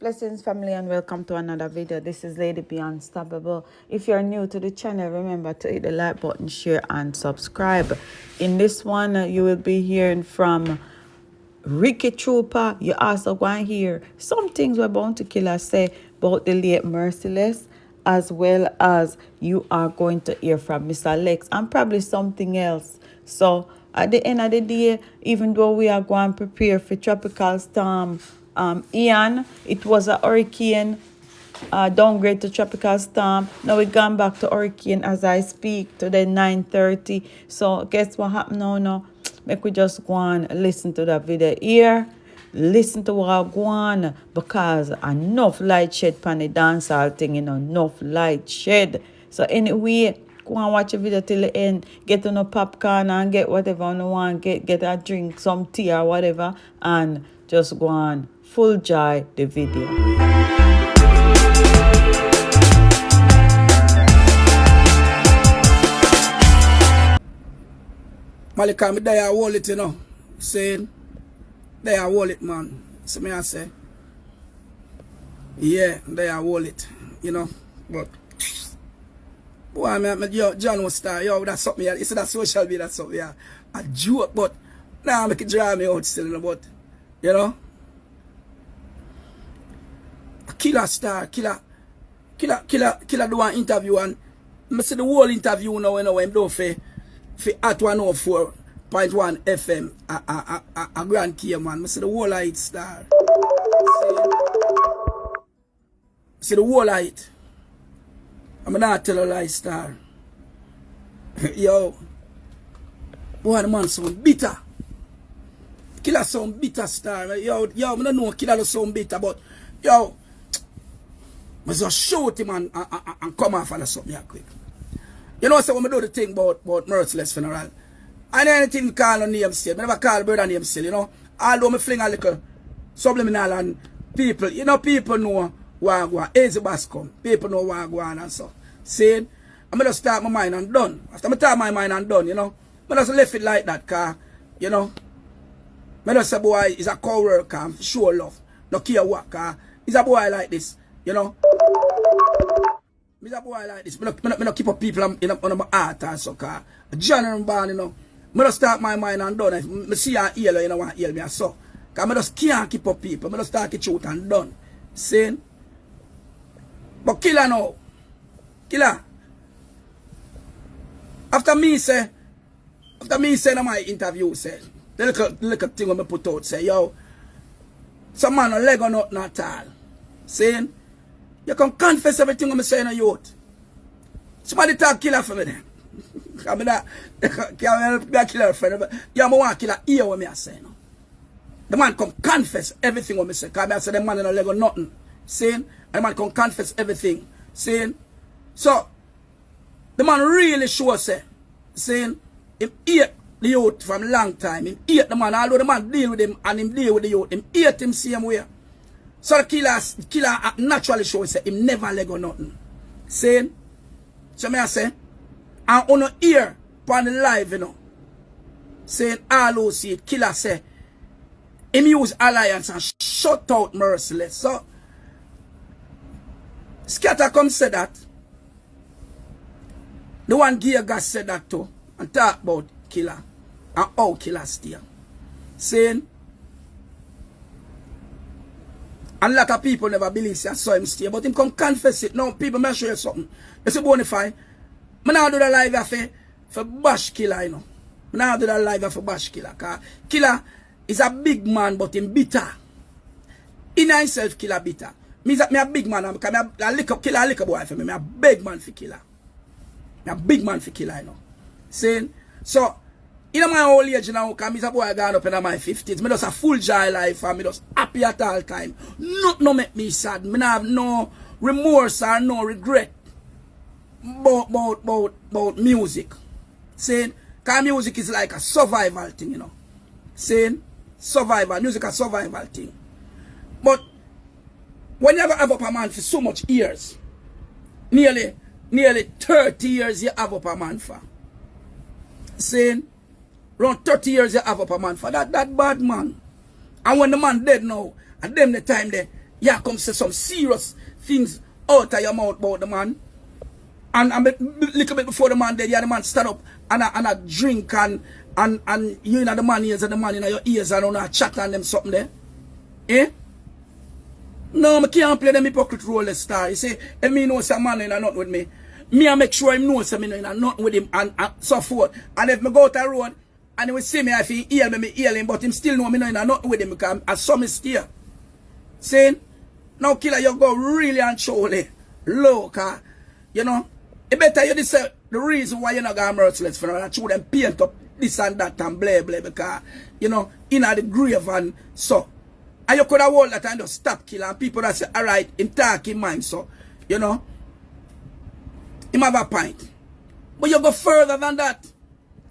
Blessings family and welcome to another video. This is Ladybeunstoppable. If you're new to the channel, remember to hit the like button, share and subscribe. In this one, you will be hearing from Ricky Trooper. You also going to hear some things we're bound to killer say about the late Merciless, as well as you are going to hear from Mr Lexx and probably something else. So at the end of the day, even though we are going to prepare for tropical storm Ian, it was a hurricane downgrade to tropical storm. Now we gone back to hurricane as I speak, today 9:30. So guess what happened now? Make we just go on listen to that video here. Listen to what I go on, because enough light shed pan the dancehall thing, enough light shed. So anyway, go and watch the video till the end. Get on a popcorn and get whatever you want. Get a drink, some tea or whatever, and just go on full joy the video. Malika, me there wallet, saying, there wallet, man. So me I say, yeah, there wallet, but boy, yo, John was star, that's something, it's that social media, that's something, a joke, but now make it drive me out still, but, a killer star, killer do an interview, and I see the whole interview now, I'm doing for at 104.1 FM, a Grand Key, man. I see the whole light star. See the whole light. I'm not tell a lie star. Yo, boy, the man sound bitter. Killer sound bitter star. Yo, I don't know killer sound bitter, but yo, I just shoot him and come off and something quick. You know, so when I do the thing about Merciless funeral, and anything call on name still, I never call brother name still, Although I fling a little subliminal and people, people know what I go on. Easy bass come. People know what I go on and so. See, I'm just start my mind and done. After I start my mind and done, I just left it like that, car, I just say, boy, he's a co-worker, show love. No care what, car. He's a boy like this, He's a boy like this. I don't keep up people on my heart and so, car. General born, I just start my mind and done. I see a heal, want to heal me and so. Because I just can't keep up people. I just start the truth and done. See? But killer now. Killer. After me say in my interview, say, the little thing when I put out, say, yo, some man no leg or nothing at all. Saying, you can confess everything I'm saying on youth. Somebody talk killer for me then. I mean that killer friend. Yeah, I want killer hear what me say now. The man come confess everything what me say. Because I say the man in a leg or nothing. Saying, and the man come confess everything. Saying, so the man really sure say, saying, him hate the youth from a long time. Him hate the man, although the man deal with him and him deal with the youth. Him hate him same way. So the killer naturally shows say him never leg or nothing. Saying, so me I say, and on the ear on the live, saying all who see it, killer say, him use alliance and shut out Merciless. So Scatter come say that. The one Gear Gas said that too, and talk about killer and how killer steer. Saying, and a lot of people never believe I saw him stay, but him come confess it. Now people may show you something. You see Bonify, I now do the live for bash killer, I now do the live for bash killer. Because killer is a big man, but him bitter. In himself, killer bitter. Me a big man, because I lick up killer, I lick up boy for me. I'm a big man for killer. I'm a big man for killer, Saying, so, in my old age now, because I'm a boy gone up in my 50s, I just a full joy life, and I just happy at all time. Nothing no make me sad. I have no remorse or no regret about music. Saying, because music is like a survival thing, Saying, survival, music is a survival thing. But, when you have up a man for so much years, nearly 30 years you have up a man for. Saying, around 30 years you have up a man for. That bad man. And when the man dead now, and them the time You come say some serious things out of your mouth about the man. And a little bit before the man dead, the man stand up and a drink and you in the man ears and the man in your ears and on a chat and them something there. Eh? No, I can't play them hypocrite role, the star. You say, and me know some man in a not with me. Me I make sure him know some in a not with him and so forth. And if me go out the road and he will see me, if he heal me heal him, but him still know me in a not with him because I saw me steer. Saying, now killer, you go really and truly low, car. You know, it better you this the reason why you're not going merciless for now. Show them paint up this and that and blah blah because you know in the grave and so. And you could have hold that and just stop killer and people that say, alright, him talk in mind, so you know. Him have a point. But you go further than that.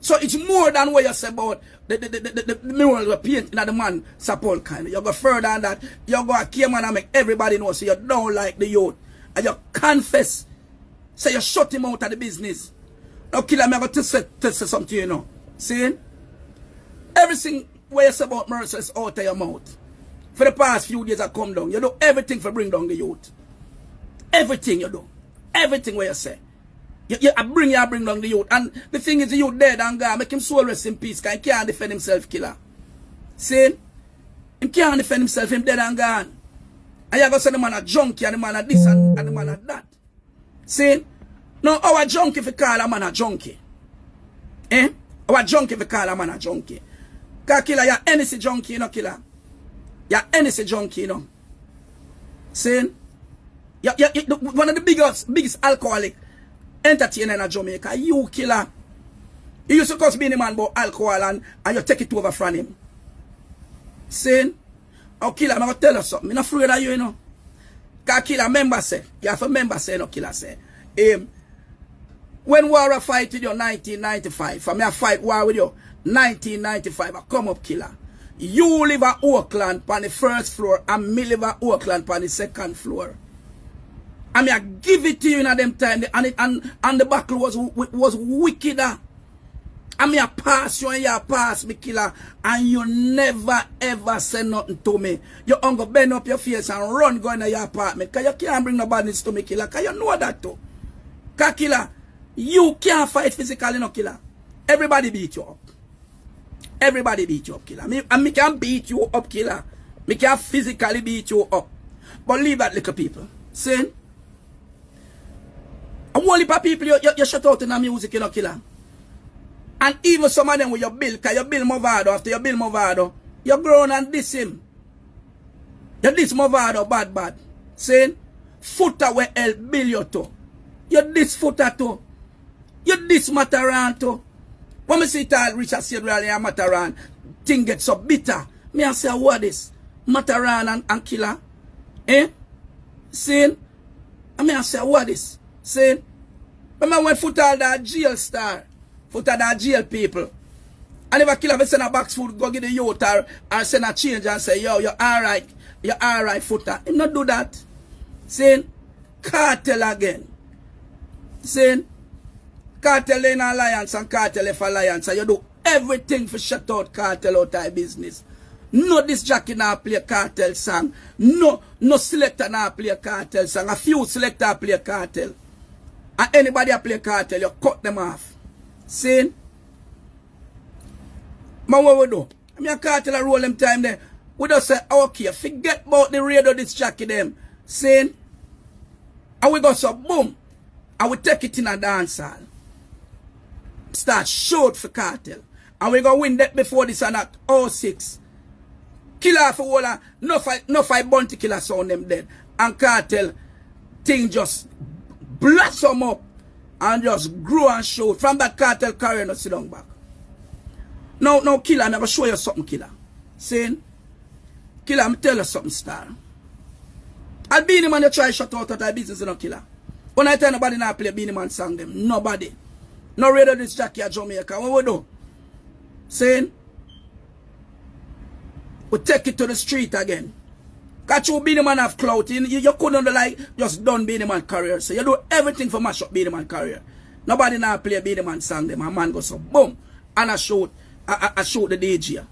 So it's more than what you say about the mural we paint in the man support kind. You go further than that. You go a key man and make everybody know so you don't like the youth. And you confess. So you shut him out of the business. Now killer, I'm going to say something, you know. See? Everything where you say about Merciless out of your mouth. For the past few days I come down. You do everything for bring down the youth. Everything you do. Everything where you say. I bring down the youth. And the thing is the youth dead and gone. Make him soul rest in peace. Because he can't defend himself, killer. See? He can't defend himself. Him dead and gone. And you go say the man a junkie and the man a this and the man a that. See? Now our junkie if you call a man a junkie. Eh? Our junkie if you call a man a junkie. Because killer, you're NC junkie, you know, killer. You're NC junkie, you know. See? You're one of the biggest alcoholic entertainer in Jamaica. You killer. You used to cause being a man about alcohol and you take it over from him. See? Oh killer, I'm gonna tell you something. I'm not afraid of you, you know. Because killer member say, you have a member say, no killer say. When war fight with you 1995, for me I fight war with you 1995, I come up killer. You live at Oakland on the first floor and me live at Oakland on the second floor. I mean I give it to you in them time and the battle was wickeder. I mean I pass you and you pass me killer and you never ever say nothing to me. You only bend up your face and run going to your apartment because you can't bring no badness to me killer because you know that too. Because killer, you can't fight physically no killer. Everybody beat you up. Everybody beat you up killer. Me can beat you up killer. Me can physically beat you up. But leave that little people. See? A whole heap of people you shut out in the music you know killer. And even some of them with your bill, because you bill Movado, after you bill Movado, you grown and diss him. You diss Movado bad. Saying, footer where help bill you to. You diss footer too. You diss Mataran too. When I see it all Richard said really and Mataran, thing gets so bitter. Me I say, what is? Mataran and killer? Eh? Saying, I say, what is? Saying, remember when footer that jail star? Footer that jail people. And if a killer will send a box food, go get the youth or send a change and say, yo, you're alright, footer. Him not do that. Saying, cartel again. Saying, cartel in alliance and cartel for alliance. And you do everything for shut out cartel out of business. No this jockey now play cartel song. No selector now play cartel song. A few selector play cartel. And anybody play cartel, you cut them off. Saying, but what we do? I mean, I can't tell a roll them time there. We just say, okay, forget about the radio this jacket them. Saying, and we go so boom, and we take it in a dance hall. Start shoot for cartel. And we go win that before this and that 06. Killer for all no fight bounty killer sound them dead. And cartel thing just blossom up. And just grow and show. From that cartel career, no sit down back. Now, killer, I'm going to show you something, killer. Saying, killer, I'm tell you something, star. I'll be the man you try to shut out of the business, you know, killer. When I tell nobody now play Beenie Man song, them. Nobody. No radio this Jackie at Jamaica. What we do? Saying, we take it to the street again. Because you Beenie Man have clout. You couldn't like just done Beenie Man career. So you do everything for mash up Beenie Man career. Nobody now play Beenie Man song them. A man goes so boom. And I shoot the DJ.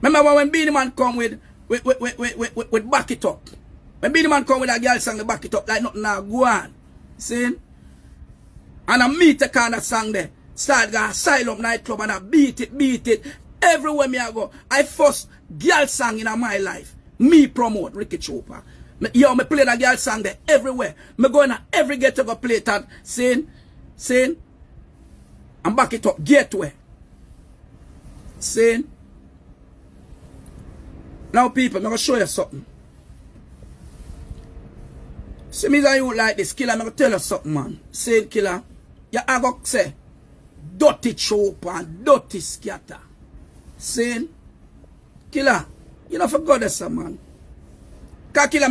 Remember when Beenie Man come with back it up. When Beenie Man come with a girl song, they back it up like nothing now go on. See? And I meet the kind of song there. Start go Asylum nightclub and I beat it. Everywhere me I go. I first girl song in my life. Me promote Ricky Chopper. Yo, me play that girl song there everywhere. Me go in every get to go play that. Saying, and back it up, gateway. Saying, now people, I'm going to show you something. See me that you like this, killer, I'm going to tell you something, man. Saying, killer, you have to say, dirty chope and dirty scatter. Saying, killer, you know, for God, that's a man. Cause killer,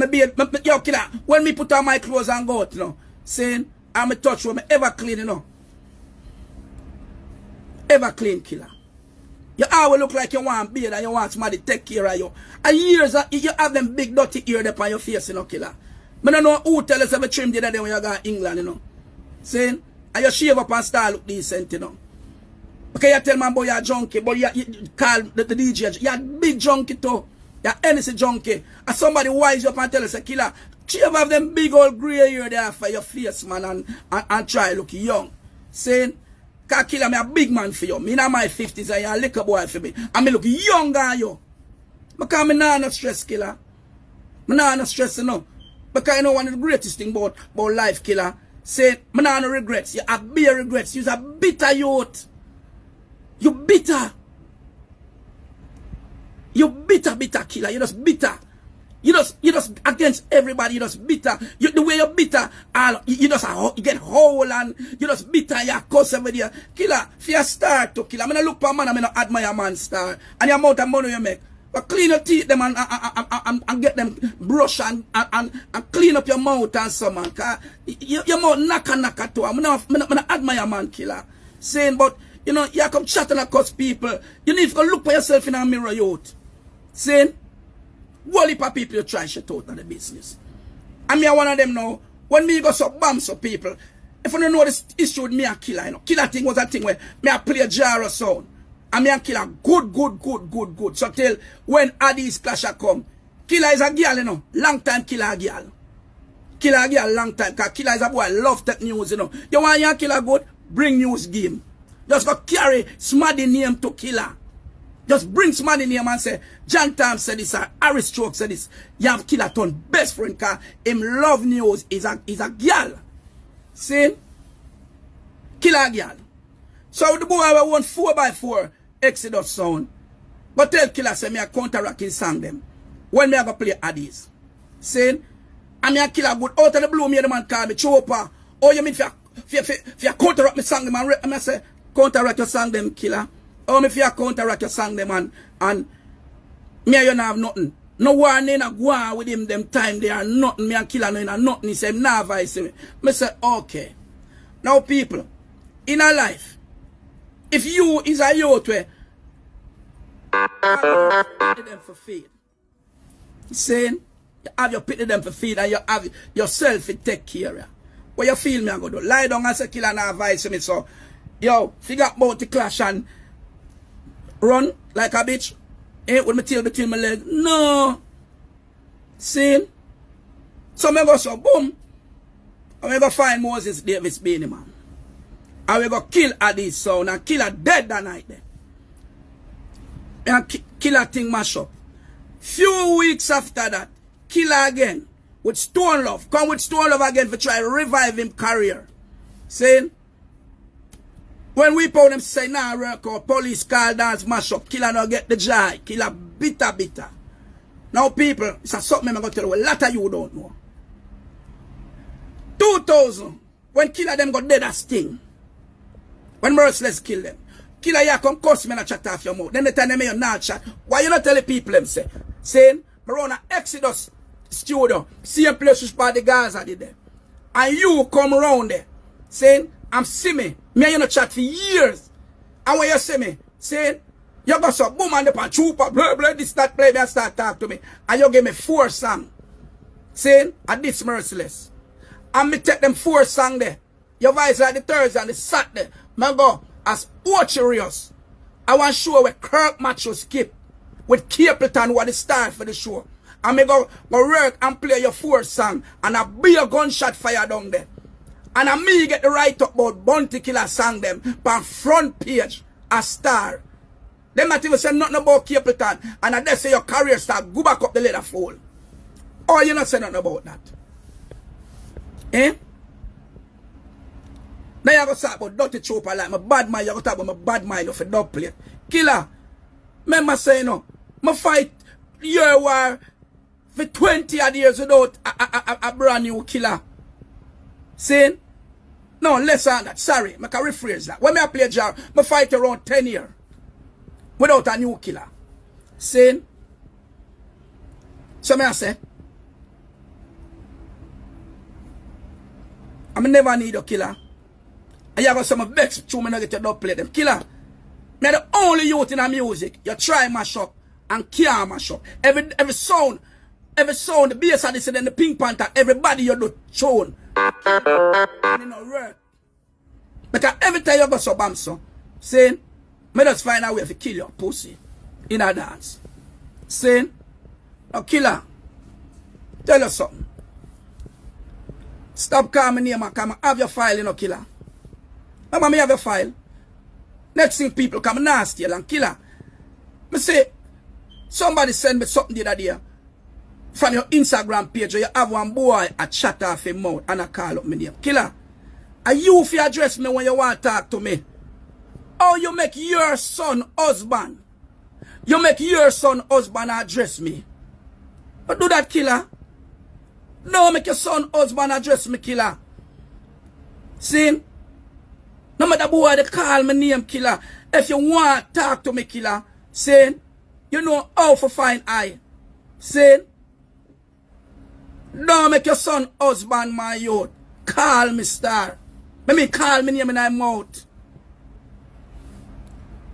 yo, killer, when me put on my clothes and go out, you know, saying, I'm a touch when me ever clean, you know. Ever clean, killer. You always look like you want beard and you want somebody to take care of you. And years, you have them big dirty ear there on your face, you know, killer. I don't know who tell us ever trim the other day when you go to England, you know. Saying, and you shave up and style look decent, you know. Okay, you tell man boy you're junkie, but you call the DJ, you're big junkie too. You're NC junkie. And somebody wise you up and tell us, killer, shave have them big old grey hair there for your face, man, and try look young. Saying, cause killer, me a big man for you. Me in my 50s and you're a little boy for me. And me look younger than you. Because me nah no stress, killer. Me nah no stress, you know. Because you know one of the greatest thing about life, killer. Say, me nah no regrets. You have bare regrets. You're a bitter youth. You bitter. You bitter killer. You just bitter. You just against everybody. You just bitter. The way you're bitter, you get whole and you just bitter. You cuss every day. Killer, if you start to killer, I'm gonna look for a man. I'm gonna admire man star. And the amount of money you make, but clean your teeth them and get them brush and clean up your mouth and so man. Cause your mouth knock to. I'm gonna admire man killer. Saying, but you know you come chat and cuss people. You need to go look for yourself in a mirror, youth. Saying. Wally pa people you try shit out of the business. And me are one of them now. When me go so bomb so people, if you don't know this issue with me a killer, you know. Killer thing was a thing where me a play a jar or sound. And me a killer good. So till when Addis Clasher come, killer is a girl, you know. Long time killer a girl. Killer a girl long time. Cause killer is a boy love tech news, you know. You want your killer good? Bring news game. Just go carry smaddy name to killer. Just bring somebody name and say, John Tam said this, Harry Stroke said this. You have killer ton best friend cause him love news is a girl. See? Killer girl. So the boy I want 4x4 Exodus sound. But tell killer say me a counteract his song them. When me I go play Addis. See? And me a killer good out of the blue me the man call me Chopper. Oh you mean if you counteract me song them and I say counteract your song them killer. Oh, if you counteract your song them and me and you not have nothing. No one in a go on with him them time they are nothing. Me and killer no in nothing. He say nah vice me. Me say okay. Now people, in a life, if you is a youth where pity them for feed. Saying you have your pity them for feed and you have yourself to take care of. What you feel me I go do? Lie down and say killer nah vice me so yo figure about the clash and run like a bitch. Ain't with my tail between my legs. No. See? So me go so boom. And we go find Moses Davis Beenie Man. And we go kill Addis sound and kill her dead that night there. And kill her thing mash up. Few weeks after that, kill her again. With Stone Love. Come with Stone Love again for try to revive him career. See? When we put them say, nah, record, police call dance, mash up, killer not get the joy, killer bitter. Now, people, it's a something I'm going to tell you, a lot of you don't know. 2000, when killer them got dead as thing, when Merciless kill them, killer ya come cuss me and chat off your mouth. Then they tell them you not chat. Why you not telling people them say? Saying, around an Exodus studio, same place which part the Gaza did there. And you come around there, saying, I'm see me and you not chat for years. And when you see me, saying, you got some boom and the pan trooper, blah, blah, this, that, play me and start talk to me. And you give me 4 songs. Saying, and this Merciless. And me take them 4 songs there. Your voice like the Thursday and the Saturday. Man go, as Orcherious. I want to show where Kirk Macho skip. With Capleton what the star for the show. And me go work and play your fourth song. And a be a gunshot fire down there. And a me get the right up about Bounty Killer song them. On front page. A star. Them not even say nothing about Capleton. And I say your career start. Go back up the leather fall. Or you not say nothing about that. Eh? Now you go talk about dirty chopper like my bad mind. You go talk about my bad mind of a dub plate. Killer. Remember saying no. My fight year war for 20 odd years without a brand new killer. Saying? No, less than that. Sorry. I can rephrase that. When I play jar, I fight around 10 years without a new killer. Saying? So I say, I never need a killer. And you got some vex to me not get to dub play them. Killer. Me the only youth in a music. You try mash up and can't mash up. Every sound, the bass and this and then the Pink Panther, everybody you do tune. And it no work. Because every time you go so bam so, saying, me just find a way to kill your pussy in a dance. Saying, no killer, tell you something. Stop calling me name and come have your file, you know, killer. Remember me have your file. Next thing people come nasty and killer. Me say, somebody send me something the other day from your Instagram page where you have one boy a chat off his mouth and I call up my name. Killer, are you if you address me when you want to talk to me? Or you make your son husband? You make your son husband address me? But do that, killer. No, make your son husband address me, killer. See? No matter boy they call my name, killer. If you want to talk to me, killer, saying, you know how to find I. Saying, don't make your son husband my youth. Call me star. Let me call me name in my mouth.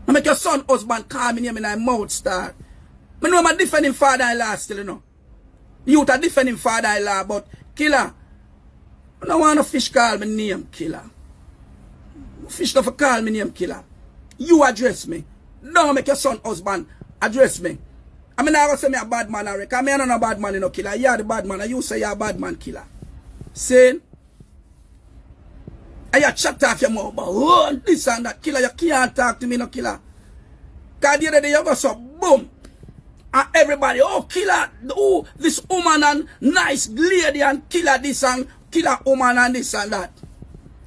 Don't make your son husband call me name in my mouth, star. I know I'm a defending father-in-law still, you know. Youth are defending father-in-law, but killer, I don't want to fish call me name, killer. Fish don't call me name, killer. You address me. Don't make your son husband address me. I mean, I will say me a bad man, I reckon. I mean, I'm not a bad man, you know, killer. You're the bad man, and you say you're a bad man, killer. Saying, and you chat off your mouth about, oh, this and that, killer. You can't talk to me, no, killer. Because the other day you go so, boom. And everybody, oh, killer, oh, this woman and nice lady and killer this and killer woman and this and that.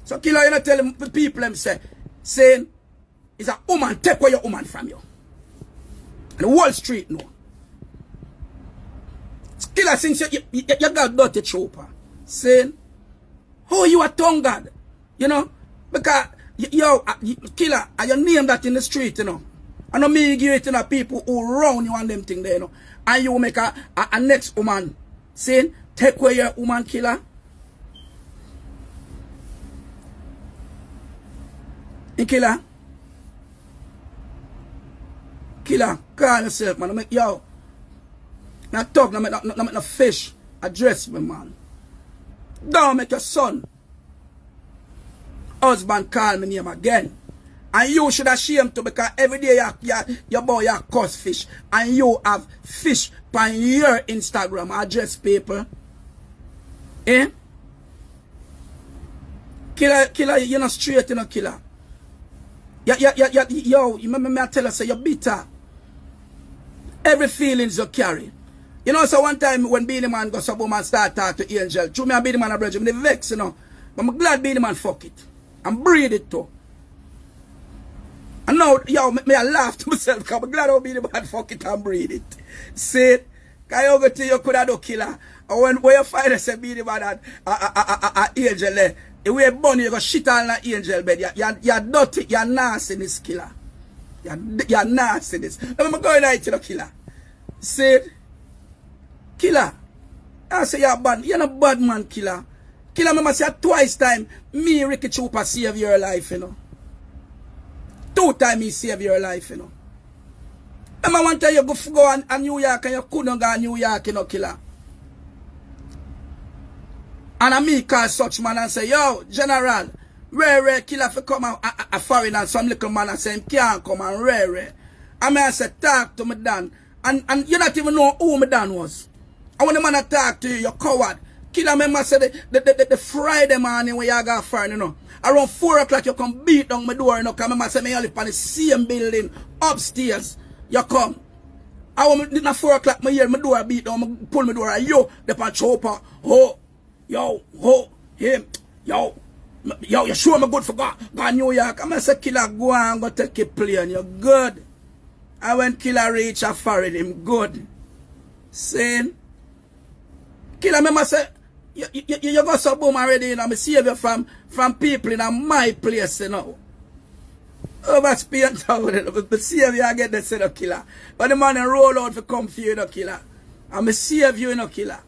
So killer, you know, tell the people them saying, it's a woman, take away your woman from you. And Wall Street, no. Killer, since you got dirty chopper, saying, oh, you a tongue god, you know, because, yo, killer, and you name that in the street, you know. I know me give it to the people who round you and them thing there, you know. And you make a next woman saying, take away your woman, killer. And killer, call yourself, man. I make, yo, not talk, not make no fish address me, man. Don't make your son husband call me name again. And you should ashamed to because every day your boy you cuss fish. And you have fish on your Instagram address people. Eh? Killer, you're not straight, you know, killer. Yo, you remember me I tell you, say you're bitter. Every feelings you carry. You know, so one time when Beanie Man goes up and start talking to Angel, true me and Beanie Man are brethren, they vex, you know. But I'm glad Beanie Man fuck it. And breathe it too. And now, yo, me I laugh to myself because I'm glad I'll be the man fuck it and breathe it. Say it. Because you go to you could have do killer. And when you find us be the man at Angel there, the way bunny you go shit on that Angel bed. You're dirty, you're nasty this killer. You're nasty this. I'm going out to the killer. Say it. Killer. I say you're bad. You're not bad man, killer. Killer, I say twice time, me Ricky Trooper save your life, you know. 2 times he save your life, you know. And I want to tell you go on New York and you couldn't go to New York, you know, killer. And I me call such man and say, yo, General, rare killer for come a foreign and some little man and say him can't come and rare. I mean I say talk to me Dan. And you not even know who me Dan was. And when the man talk to you, you coward. Killer member say the Friday morning when you go far, you know. Around 4 o'clock you come beat down my door, you know. Cause remember say me live on the same building upstairs. You come. I want me 4 o'clock my hear my door beat down, I pull my door, yo, the pan chopper, him, yo, you sure me good for God New York. I'm say killer go and go take a plane, you're good. I when killer reach a foreign, him good. Saying, killer remember say, you got some boom already, you know, me save you from people in my place, you know. Over Spain town, you know, but save you again, they say no killer. But the man roll out for come for you, no killer. And me save you, no killer.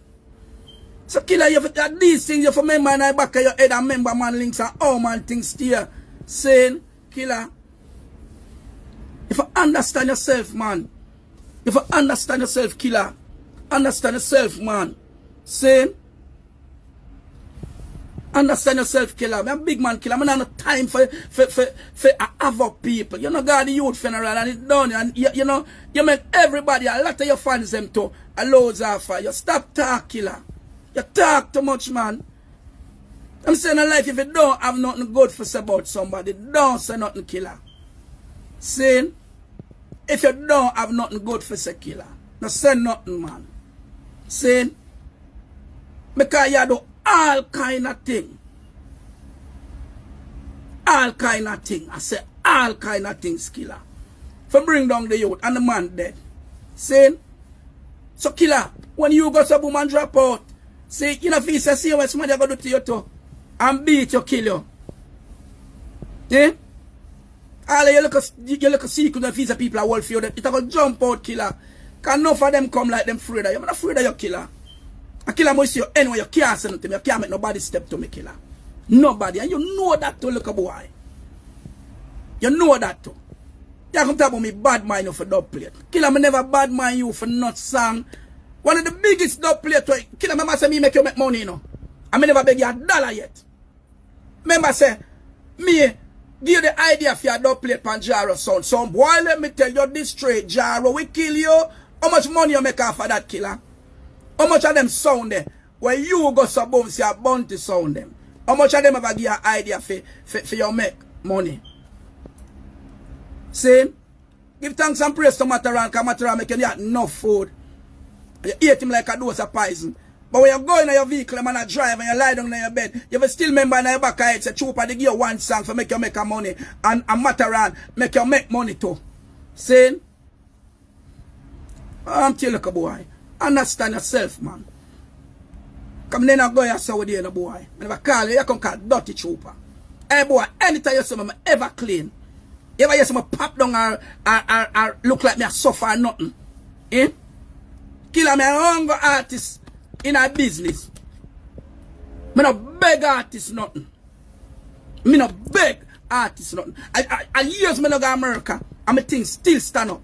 So killer, you have these things, you have to remember in the back of your head and remember man links and all man things here. Saying, killer, if you understand yourself, man. If you understand yourself, killer. Understand yourself, man. Saying, understand yourself, killer. I'm a big man, killer. I'm not no time for other people. You know, got the youth funeral and it's done. And you know, you make everybody, a lot of your fans them too, a loads of fire. You stop talk, killer. You talk too much, man. I'm saying in life, if you don't have nothing good to say about somebody, don't say nothing, killer. Saying, if you don't have nothing good to say, killer, don't say nothing, man. Saying, because you do all kind of thing. All kind of thing. I say all kind of things, killer. For bring down the youth and the man dead. Saying, so killer, when you go to boom and drop out, say, you know, if you say what somebody going to do to you too, and beat you, kill you. Eh? All you look a secret of these people are wolf you, it will jump out, killer. Because enough of them come like them afraid of you. I'm not afraid of you, killer. A killer must see you anyway, you can't say nothing. You can't make nobody step to me, killer. Nobody. And you know that too, look a boy. You know that too. You come talk about me bad mind you for dub plate. Killer, me never bad mind you for not song. One of the biggest dub plate, killer, remember say me make you make money, you know. I me never beg you $1 yet. Remember say, me give you the idea for your dub plate pan Jaro sound. So boy, let me tell you this straight, Jaro, we kill you. How much money you make off of that, killer? How much of them sound there? When you go so boom, see a bounty sound them. How much of them ever give you an idea for you make money? See? Give thanks and praise to Mataran, because Mataran make you enough food. You eat him like a dose of poison. But when you go in your vehicle, man, and drive and you lie down in your bed, you will still remember in your back of it, say, Trooper, they give you one song for make you make a money. And Mataran make you make money too. See? I'm telling you, boy. Understand yourself, man. Come then I go here so with you, boy. I never call you, you come call dirty Trooper. Hey, boy, anytime you see me, ever clean. You ever see me pop down or look like me I suffer or nothing. Eh? Killer me a hunger artist in our business. Me no beg artist nothing. Me no beg artist nothing. I years me no go to America and my things still stand up.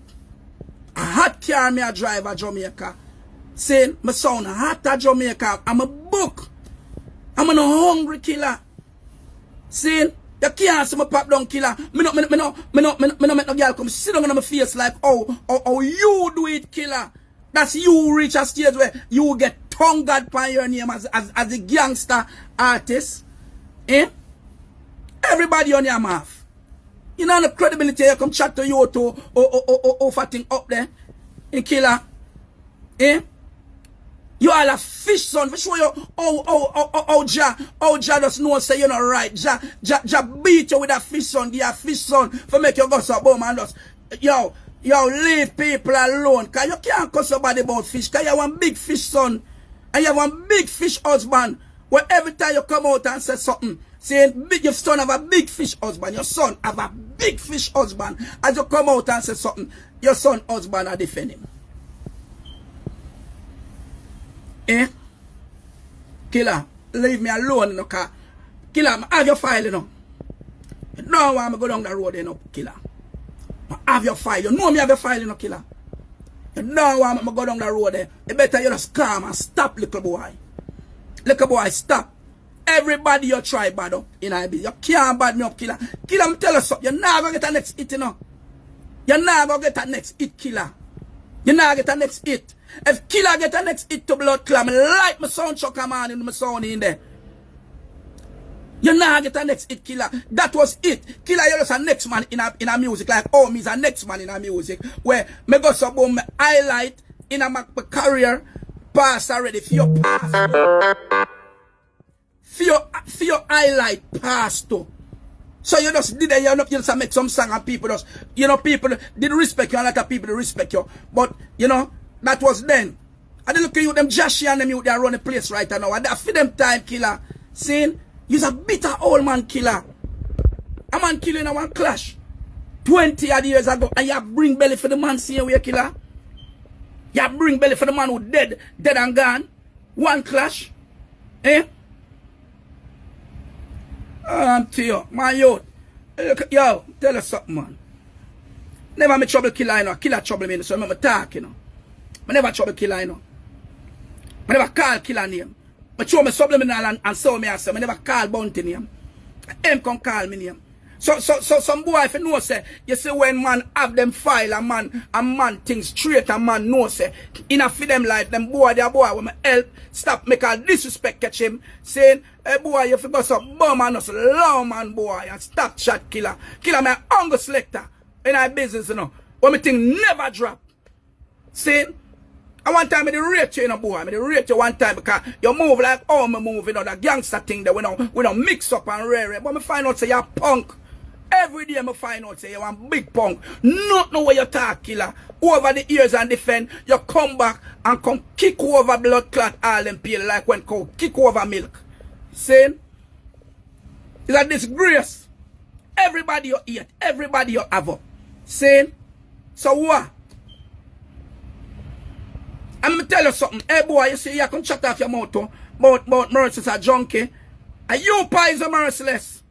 A hot car me a drive a Jamaica. Saying my sound hot at Jamaica. I'm a book. I'm a hungry killer. Saying you can't see me pop down killer. Me no make no girl come sit down on my face like oh you do it killer. That's you reach a stage where you get tongued by your name as a gangster artist. Eh? Everybody on your mouth. You know the credibility you come chat to you to over thing up there. In killer. Eh? You all a fish son. For sure you Ja just know say you're not right. Ja beat you with a fish son. Give a fish son for make you go so boom and just yo, leave people alone. Cause you can't call somebody about fish. Cause you have one big fish son. And you have one big fish husband. Where every time you come out and say something, saying your son have a big fish husband. Your son have a big fish husband. As you come out and say something, your son husband are defending him. Eh? Killer, leave me alone in the car. Killer, I have your file, you know. You know why I'm go down the road, you know, killer. I have your file. You know me have your file, you know, killer. You know why I'm go down the road there. You better you just calm and stop, little boy. Little boy, stop. Everybody you try bad up in IB. You can't bad me up, killer. Killer, I'm telling you something. You're not going to get a next hit, you know. You're not going to get a next hit, killer. You're not going to get a next hit. If killer get a next hit to blood clot, me like my sound chuck a man in my sound in there. You now get a next hit, killer. That was it. Killer, you're just a next man in a music. Like, oh, me's a next man in a music. Where me go so boom, highlight in a my career pass already. For your pass. For your highlight pass too. So you just did it, you just make some song and people just, people did respect you and a lot of people respect you. But, that was then. I didn't look at you, them Joshy and them you they run the place right now. And that for them time, killer. Seeing? You's a bitter old man killer. A man killing a one clash 20 odd years ago, and you bring belly for the man same way, killer. You bring belly for the man who dead and gone. One clash. Eh? I'm to you, my youth. Yo, tell us something, man. Never me trouble killer, Killer trouble me, so I'm talk, I never trouble killer, I never call killer name. But show me subliminal and so me I say, I never call bounty name. Him come call me name. So some boy if you know say, you see when man have them file a man things straight a man know say, in a for them life, them boy when me help, stop make a disrespect catch him, saying, hey boy, you forgot some bum and us low man boy and stop chat killer. Killer me hunger selector in our business, When me thing never drop. Saying, and one time I did rate you, boy. I did rate you one time because you move like how me move, that gangster thing that we don't mix up and rare. But I find out say you're punk. Every day I find out say you're a big punk. Not know where you talk, killer. Over the years and defend, you come back and come kick over blood clot all them peel like when cow kick over milk. Saying, it's a disgrace. Everybody you eat, everybody you have up. Saying, so what? I'm going to tell you something. Hey boy, you see, you can shut off your mouth about Merciless a junkie. And you pies are merciless.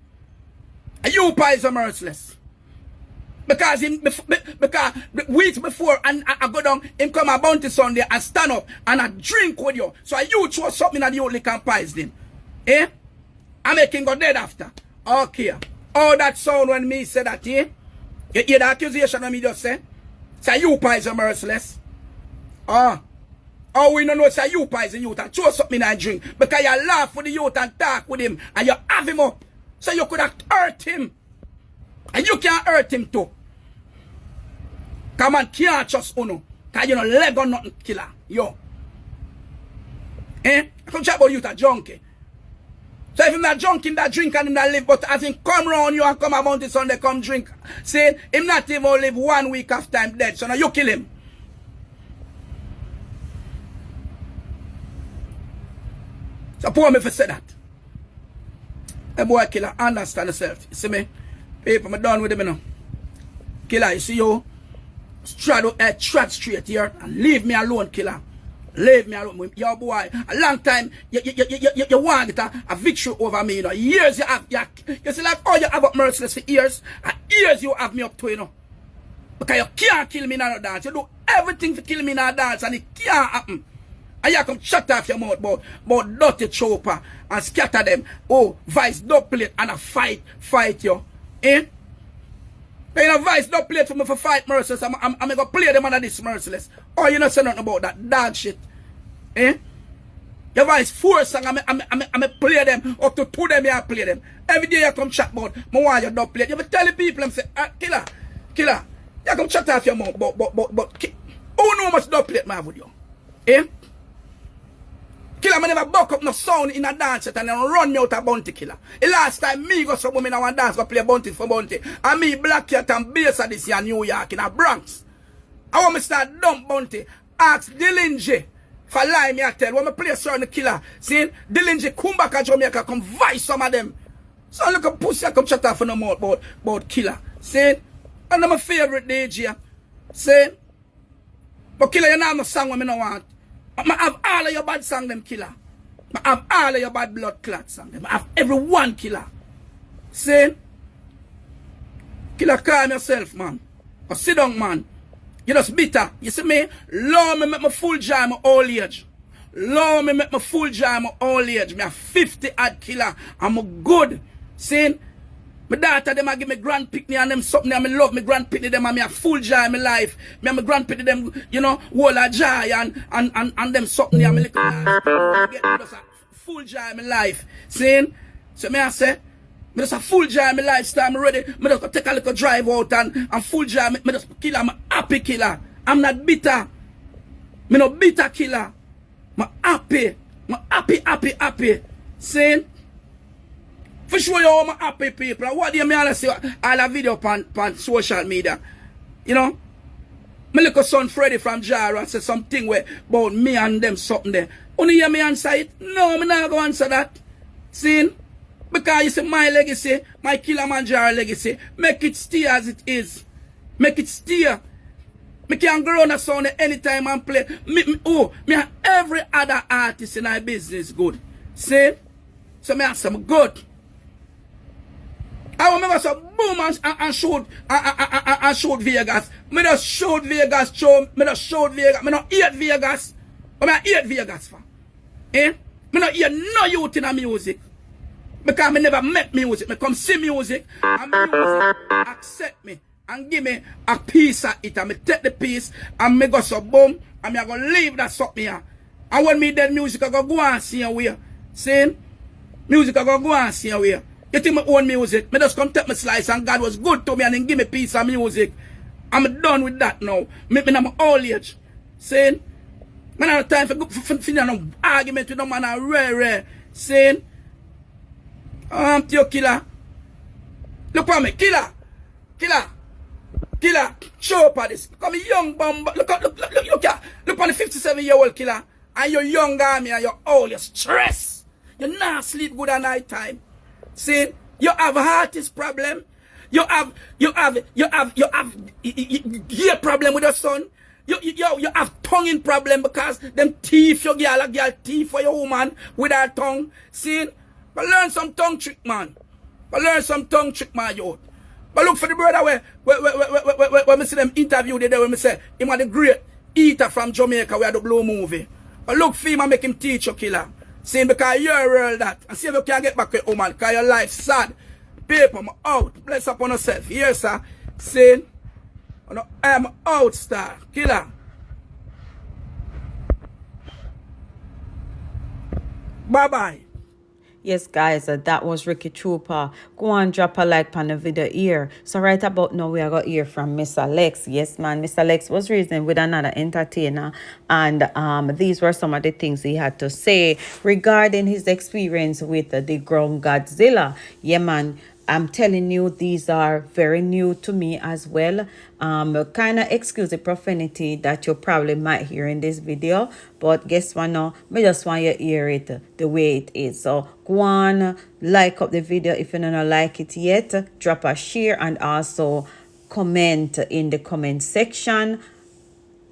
And you pies are merciless. Because weeks before and I go down, him come a bounty Sunday and stand up and I drink with you. So you throw something at the old liquor and pies then. Eh? I make him go dead after. Okay. All that sound when me say that, eh? You hear the accusation when me just say? Say you pies are merciless. Oh, we don't know say you pies the youth and throw something and drink. Because you laugh with the youth and talk with him and you have him up. So you could have hurt him. And you can't hurt him too. Come on, can't trust Uno. Because you know leg or nothing killer. Yo. Eh? I come chat about you a junkie. So if him not junkie, him that drink and him that live, but as him come round you and come about this Sunday, come drink. See, him not even live 1 week after him dead. So now you kill him. So poor me for say that. A boy killer understand himself. You see me? People, I'm done with him now. Killer, you see you? Trot straight here and leave me alone, killer. Leave me alone. Yo boy, a long time you want get a victory over me, Years you have you see like oh you have up Merciless for years, and years you have me up to, Because you can't kill me in a dance. You do everything to kill me in a dance and it can't happen. And you come shut off your mouth about dirty chopper and scatter them. Oh, vice dub plate and a fight you. Eh? You know, vice dub plate for me for fight Merciless. I'm going to play them under this Merciless. Oh, you not say nothing about that dog shit. Eh? Your vice 4 song, I'm play them. Up to 2 them, I play them. Every day you come chat about, I want your dub plate. You tell the people, I'm say, killer. You come shut off your mouth, but who know how much dub plate I have with you? Eh? Killer, I never buck up no sound in a dance set and then run me out a bounty killer. The last time me go some women in one dance go play bounty for bounty. And me Black Cat and Bass at this year New York in a Bronx. I want me start dump bounty. Ask Dillinger for lie me I tell. When me play certain killer, see Dillinger come back to Jamaica, come vice some of them. So look at pussy I come chat off no more about killer. See? And my favorite DJ. See? But killer, you know no song when me no want. I have all of your bad song, them killer. I have all of your bad blood clot song, them. I have every one killer. See? Killer, calm yourself, man. Or sit down, man. You just bitter. You see me? Lord, me make my full joy my old age. Lord, me make my full joy my old age. Me a 50 odd killer. I'm good. See? My daughter, them a give me grand picnic and them something, and me love me grand picnic, them and me a full joy in my life. Me and my grand picnic, them, you know, whole a joy and them something, and me little get me just a full joy in my life. Seeing? So me I say, me just a full joy in my lifestyle, me ready, me just take a little drive out and full joy, me just killer, I'm a happy killer. I'm not bitter. Me no bitter killer. I'm happy. I'm happy. Seeing? For sure you all my happy people. What do you mean I see all the video on social media? You know? My little son Freddy from Jara said something where about me and them something there. Only hear me answer it? No, me not go answer that. See? Because you see my legacy, my Kilimanjaro legacy, make it stay as it is. Make it stay. Me can grow on a sound anytime and play. Me and every other artist in our business good. See? So me answer me good. I remember some boom and shoot Vegas. Me just shoot Vegas show. Me just shoot Vegas. Me not eat Vegas. But I eat Vegas for. Eh? Me not eat no youth in a music. Because me never met music. Me come see music. And music accept me. And give me a piece of it. And me take the piece. And me go so boom. And me I go leave that something here. And when me dead music I go and see away. See? Music I go and see away. You think my own music? Me just come take my slice and God was good to me and then give me a piece of music. I'm done with that now. Me in my old age. Saying? Man have time for no argument with no man and rare. Saying? You killer. Look at me, killer. Show up at this. Look at me young bum. Look on the 57-year-old killer. And you're young army and you're old, you're stressed. You not sleep good at night time. See, you have a heartist problem. You have ear problem with your son. You have tonguing problem because them teeth your girl, a girl teeth for your woman with her tongue. See, but learn some tongue trick, man. Youth. But look for the brother when me see them interview there when me say him are the great eater from Jamaica where the Blue movie. But look for him and make him teach your killer. See, because you're a world that. And see if you can get back with your woman. Because your life sad. People, I'm out. Bless upon yourself. Yes, sir. See, I'm out, star. Killer. Bye-bye. Yes, guys, that was Ricky Trooper. Go and drop a like on the video here. So right about now, we are going to hear from Mr. Lexx. Yes, man, Mr. Lexx was reasoning with another entertainer. And these were some of the things he had to say regarding his experience with the Ground Godzilla. Yeah, man. I'm telling you, these are very new to me as well. Kind of excuse the profanity that you probably might hear in this video. But guess what now? I just want you to hear it the way it is. So go on, like up the video if you don't like it yet. Drop a share and also comment in the comment section.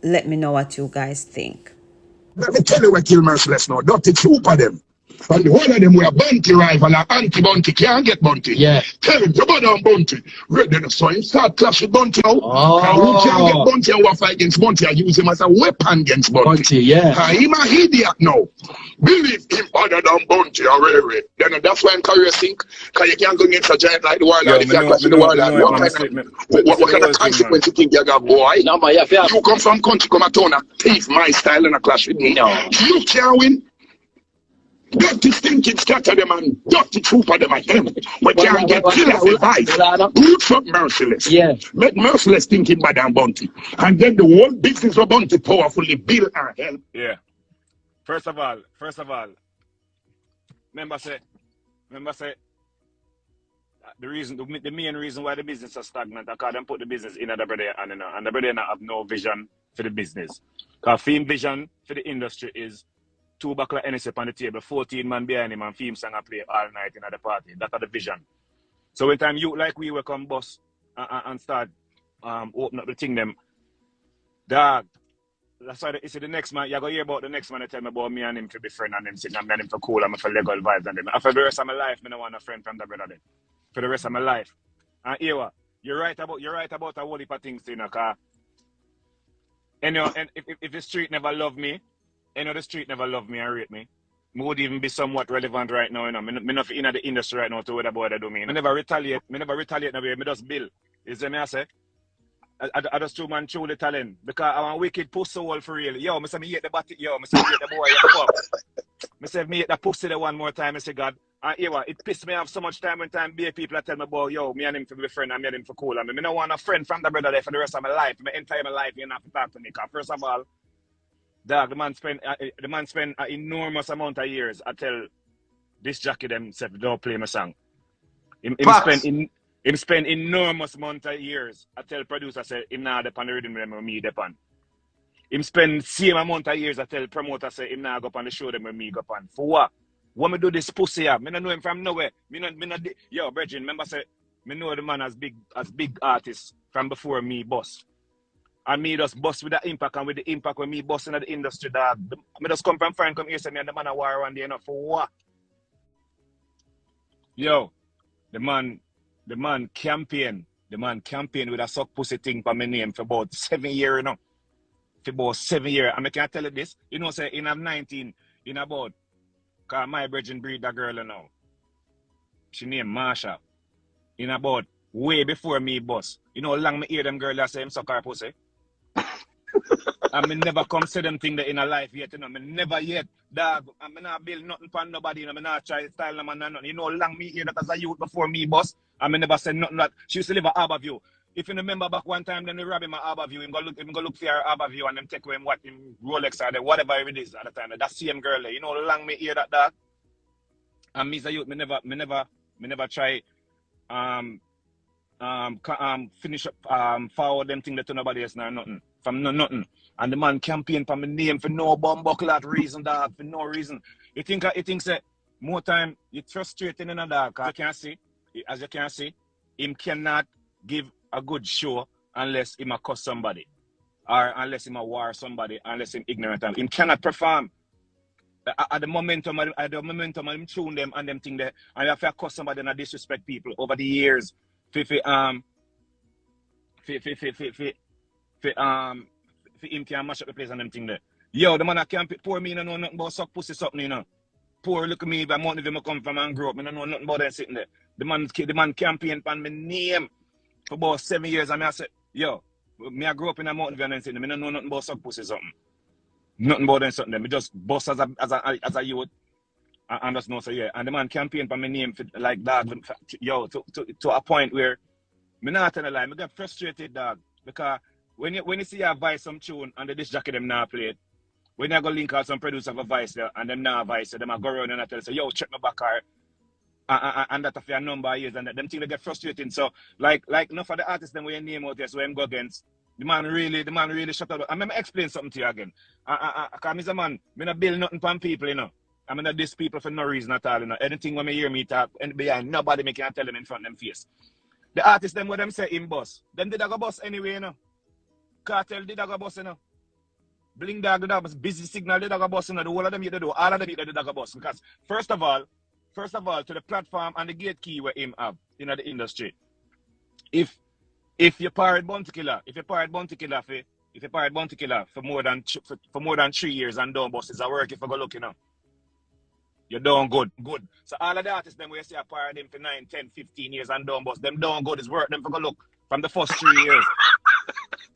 Let me know what you guys think. Let me tell you what kill Merciless now. Dirty troop of them. And the whole of them were bounty rival and anti-bounty can't get bounty. Yeah. Tell him to go down bounty. Right then, so him start clash with bounty now. Oh. And who can't get bounty and who fight against bounty and use him as a weapon against bounty. Yeah. And him a idiot now. Believe him other than bounty or rare. Then that's why I'm curious think. Because you can't go against a giant like the warlord. If you clash with the warlord, what kind of consequence you think you got, boy? No, man, yeah. You come from country, come a town, a thief, my style, and a clash with me. No. You can't win. Dirty stinking scatter them and dirty troop of them and them. But can't get killers advice. Root for Merciless. Yeah. Make Merciless thinking bad and bounty. And then the whole business of bounty powerfully build and help. Yeah. First of all, remember say the main reason why the business is stagnant because them put the business in the brother and the brother have no vision for the business. Because film vision for the industry is 2 buckler NSF on the table, 14 man behind him and film song and play all night in the party. That's the vision. So when time you like we will come boss and start open up the thing them, dog. That's why you see the next man, you're going to hear about the next man that tell me about me and him to be friend and him sitting and me and him for cool and me for legal vibes and them. And for the rest of my life, I don't want a friend from the brother then. For the rest of my life. And here, you're right about a whole heap of things, you know, because and if the street never love me, the street never love me and rate me. would even be somewhat relevant right now, you know. Me not in the industry right now to what about I do mean. I never retaliate no way, me just build. Is that me I say? I just true man truly talent. Because I'm a wicked pussy hole for real. Yo, me say me hate the body, yo, me say me hate the boy, you fuck. Me say me hate the pussy the one more time, I say God. And here it pissed me off so much time when be people that tell me about, yo, me and him for be friend and me and him for cool. And me don't want a friend from the brother there for the rest of my life. My entire life, you don't have to talk to me. Because first of all, dog, the man spent an enormous amount of years. I tell this jockey themself, don't play my song. Him spend enormous amount of years. I tell producer, say, him not depend on the rhythm them me depend. Him spend same amount of years. I tell promoter, say, him not go up on the show them me go up on. For what? What me do this pussy up? Me not know him from nowhere. Yo, Bridget, remember say, me know the man as big artist from before me boss. And me just bust with the impact, and with the impact when me bust in the industry, dog. Me just come from foreign, come here, say me and the man a war one day, you know, for what? Yo, the man campaign with a suck pussy thing for my name for about 7 years, you know. For about 7 years. And I can tell you this, you know, say, in I'm 19, in about, because my virgin breed that girl, you know. She named Marsha. In about, way before me bust. You know how long me hear them girl that say him suck her pussy? And me never come say them thing that in a life yet, you know. Me never yet, dog. And me not build nothing for nobody, you know. Me not try to style them and nothing. You know how long me hear that as a youth before me bust? And me never said nothing that. She used to live at Harbour View. If you remember back one time, then they rob him at Harbour View. Him go look for her Harbour View and them take away him what him Rolex or whatever it is at the time. That same girl there. You know how long me hear that, dog? And me as a youth, me never try finish up forward them thing that to nobody else nor nothing. From nothing. And the man campaign for my name for no bumbuckle reason, dog, for no reason. You think that more time it's frustrating in a dog, as you can see, him cannot give a good show unless him a cuss somebody. Or unless him a war somebody, unless him ignorant. Him cannot perform. At the momentum I'm tune them and them thing there, and if I cuss somebody and I disrespect people over the years, for him can mash up the place and them thing there. Yo, the man I can't pour me, you know nothing about suck pussy something, you know. Poor look at me, if I'm out of him come from and grow up, I don't know nothing about that sitting there. The man campaign for my name for about 7 years, and I said, yo, me I grew up in a mountain view and sitting there, I don't know nothing about suck pussy something. Nothing about them something. Me just bust as a youth. And just know so yeah. And the man campaign for my name for, like dog, yo, to a point where me not tell a lie, me get frustrated, dog. Because when you see a voice some tune and the disc jacket them now play it, when you go link out some producer of a voice there and them now voice, so them a go around and I tell say, yo, check my back car. And that for a number of years and them things they get frustrating. So like enough of the artists them where you name out there, so them go against. The man really shut up. I'm gonna explain something to you again. Cause me's a man, me not build nothing from people, you know. I'm gonna diss people for no reason at all, you know. Anything when me hear me talk and behind nobody me can tell them in front of them face. The artists them what them say him boss. Them did I go boss anyway, you know. Cartel did I go boss, you know. Bling dog did I boss, busy signal did I go boss, you know. The whole of them you do, all of them did I go boss. Because first of all, to the platform and the gate key where him have in the industry. If you pirate bounty killer, for more than 3 years and don't bust is a work if you go look, you know. You're doing good. So all of the artists them where you see a pirate them for 9, 10, 15 years and don't bust, them doing good is work them for go look from the first 3 years.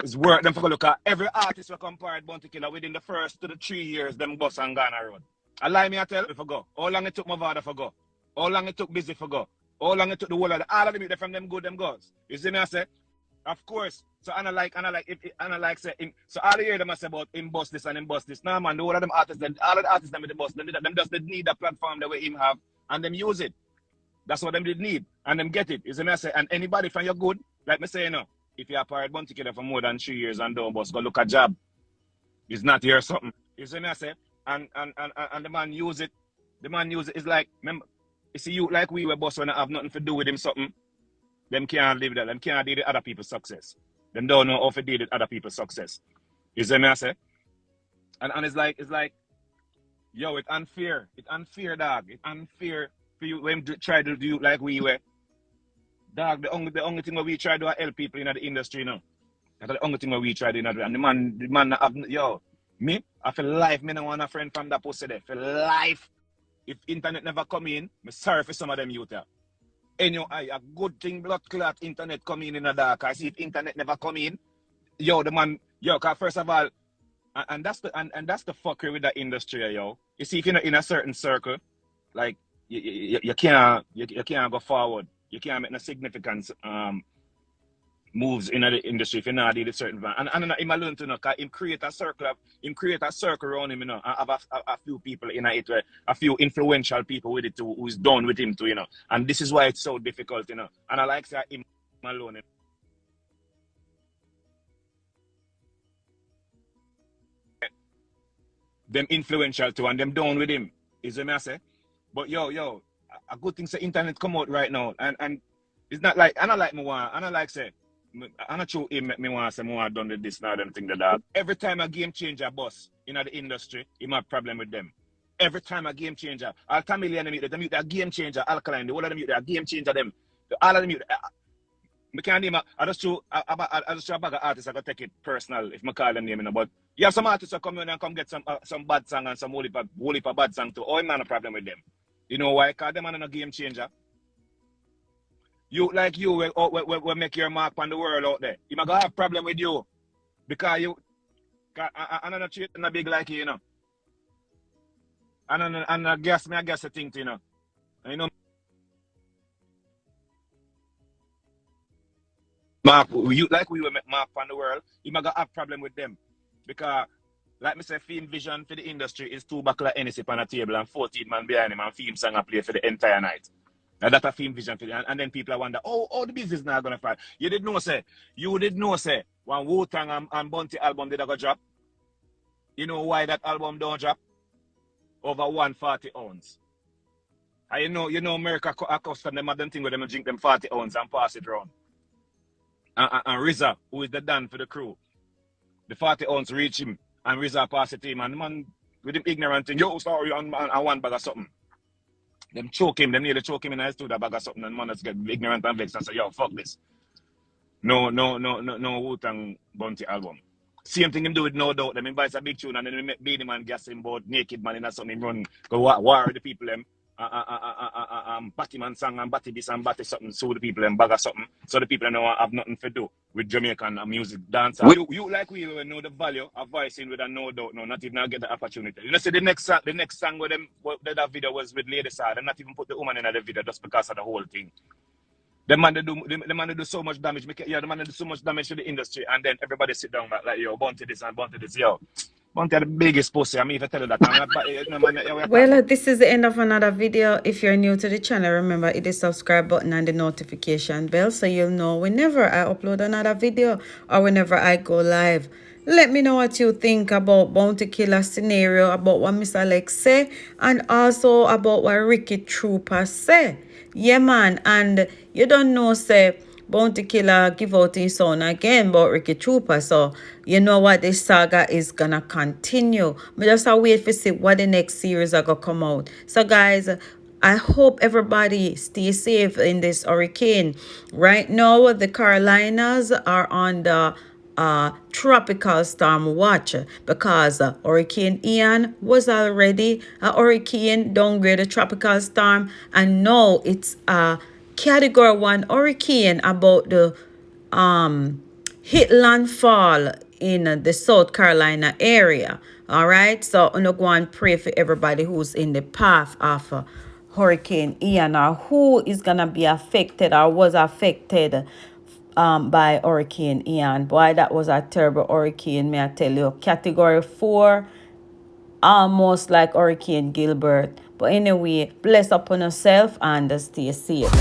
It's work them for go look at every artist will come pirate bounty killer within the first to the 3 years them bust and gone road. I lie me I tell if I go. How long it took my father for go? How long it took busy for go? How long it took the whole of all of them from them good them goes. You see me I say? Of course. So I like say him, so all the year them I say about him bust this and him bust this. Nah man, the whole of them artists, all of the artists them with the bust, them just need a platform the way him have and them use it. That's what them did need. And them get it. You see me I say, and anybody from your good, like me say, you know, if you're a pirate bounty killer for more than 3 years and don't bust, go look a job. It's not here something. You see me I say? And the man use it. The man use it. It's like, remember, you see you like we were boss when I have nothing to do with him something. Them can't live that. Them can't deal with other people's success. Them don't know how to deal with other people's success. You see me I say? And it's like, yo, it's unfair. It's unfair, dog. It's unfair for you when you try to do like we were. Dog, the only thing that we try to do is help people in the industry, you know. That's the only thing that we try to do. And the man have, yo, me, I feel life, me don't want a friend from that pussy there. For life. if internet never come in, I'm sorry for some of them youth. And a good thing blood clot internet come in the dark. I see if internet never come in, the man, cause first of all, and that's the fuckery with the industry, yo. You see, if you're in a certain circle, like you can't go forward. You can't make no significant moves in the industry if you're not dealing with certain van. And him alone to know, cause him create a circle around him, have a few people in it, a few influential people with it too, who's done with him too, And this is why it's so difficult, And I like that him alone. Them influential too, and them down with him. Is what I say. But a good thing say internet come out right now, and it's not like I don't like say. I'm not sure him make me want to say more done with this now them thing that every time a game changer boss in the industry, he have problem with them. Every time a game changer, all chameleon them mute a game changer, alkaline, the whole of them mute a game changer them. All of them mute. I can't name I just show a bag of artists I can take it personal if I call them name, but you have some artists that come in and come get some bad song and some whole heap of bad song too. Oh, man, no problem with them. You know why? Because them are not a game changer. You like you will make your mark on the world out there. You might go have problem with you because I'm not treating a big like you, And I guess the thing, And, Mark, we will make mark on the world. You might have problem with them because, like me say, film vision for the industry is 2 buckler Hennessy on a table and 14 man behind him and film song I play for the entire night. Now that's a film vision for the, and then people wonder, oh, the business now gonna fight. You did know say when Wu-Tang and Bounty album did I go drop. You know why that album don't drop? Over 140 ounce. And you know America accustom them of them thing with them drink them 40 ounce and pass it around. And RZA, who is the Dan for the crew, the 40 ounce reach him, and RZA pass it to him, and the man with him ignorant thing, sorry, on one bag of something. Them nearly choke him in his that bag of something, and man just get ignorant and vexed and say, fuck this. No Wu-Tang Bounty album. Same thing him do with No Doubt. Them invite a big tune and then we make Beanie Man gas him about Naked Man in something run, go war with the people them. Batty man song and batty this and batty something, so the people and bag of something, so the people know have nothing to do with Jamaican music dance. You like we will know the value of voicing with a No Doubt, not even get the opportunity. You know, see the next song with them, that video was with Lady Side, and not even put the woman in the video just because of the whole thing. The man do so much damage. The man do so much damage to the industry, and then everybody sit down like Bounty this and Bounty this, Bounty the biggest pussy. I mean, if I tell you that, well, this is the end of another video. If you're new to the channel, remember hit the subscribe button and the notification bell so you'll know whenever I upload another video or whenever I go live. Let me know what you think about Bounty Killer scenario, about what Mr Lexx say, and also about what Ricky Trooper say. Yeah, man, and you don't know, say, Bounty Killer give out his sound again about Ricky Trooper. So, you know what, this saga is gonna continue. We just wait to see what the next series are gonna come out. So, guys, I hope everybody stay safe in this hurricane. Right now, the Carolinas are on the tropical storm watch because Hurricane Ian was already a hurricane downgraded tropical storm, and now it's a Category 1 hurricane about to hit landfall in the South Carolina area. All right, so I'm going to go and pray for everybody who's in the path of Hurricane Ian, or who is going to be affected or was affected by Hurricane Ian. Boy, that was a terrible hurricane, may I tell you. Category 4, almost like Hurricane Gilbert. But anyway, bless upon yourself and stay safe.